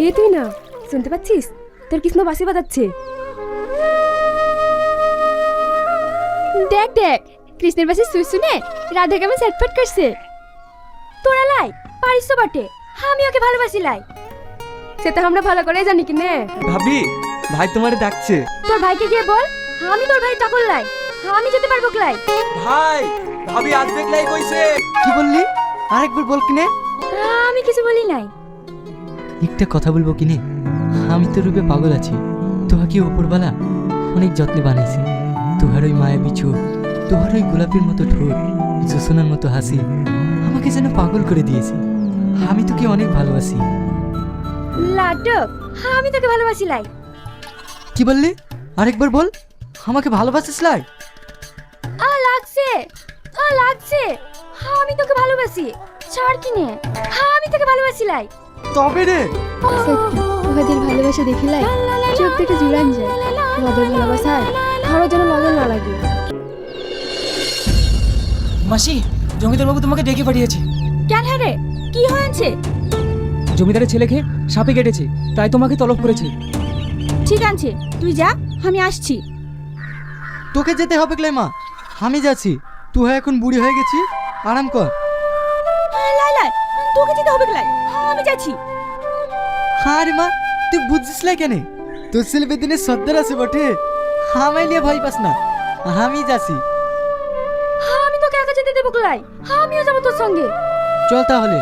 এ তুই না শুনতে পাচ্ছিস? তোর কৃষ্ণ বাঁশি বাজাচ্ছে। দেখ দেখ, কৃষ্ণের বাঁশি সুর শুনে রাধা কেমন ছটফট করছে। তোরা লাই পারিস তো বটে, আমি ওকে ভালোবাসি লাই। সেটা আমরা ভালো করে জানি কি নে। ভাবি, ভাই তোমারে ডাকছে। তোর ভাইকে গিয়ে বল আমি তোর ভাই চাকর লাই, আমি যেতে পারবো লাই। ভাই, ভাবি আসবে লাই কইছে। কি বললি? আরেকবার বল কিনে। আমি কিছু বলি নাই। একটা কথা বলবো কিনে, আমি তো রূপে পাগল আছি। তোহাকে ওপরবালা অনেক যত্নে বানাইছে। তোহার ওই মায়াবী চোখ, তোহার ওই গোলাপের মতো ঠোঁট, জোসনার মতো হাসি আমাকে যেন পাগল করে দিয়েছে। আমি তোকে অনেক ভালোবাসি। লাড্ডু, আমি তোকে ভালোবাসি লাই। কি বললি? আরেকবার বল, আমাকে ভালোবাসিস লাই? লাগছে, লাগছে, আমি তোকে ভালোবাসি। ছাড় কিনে, আমি তোকে ভালোবাসি লাই। তবে রে সত্যি ওদের ভালোবাসা দেখে লাই চোখ থেকে জুড়ান যায়। ওদের ভালোবাসায় কারো যেন নজর না লাগে। মাসি, জমিদার বাবু তোমাকে ডেকে পাঠিয়েছে। কেন হ্যাঁ রে, কি হয়েছে? জমিদারের ছেলেকে সাপে কেটেছে, তাই তোমাকে তলব করেছে। ঠিক আছে, তুই যা, আমি আসছি। তোকে যেতে হবে ক্লেমা, আমি যাচ্ছি। তুই এখন বুড়ি হয়ে গেছি, আরাম কর। লাই লাই, তোকে যেতে হবে লাই, আমি যাচ্ছি। আরে মা, তুই বুঝছিস লাই কেন? তোর ছেলে বেদিনের সর্দার আছে বটে, আমায় নিয়ে ভয় পাস না, আমি যাচ্ছি। আমি তোকে একা যেতে দেবো লাই, আমিও যাবো তোর সঙ্গে। চল তাহলে।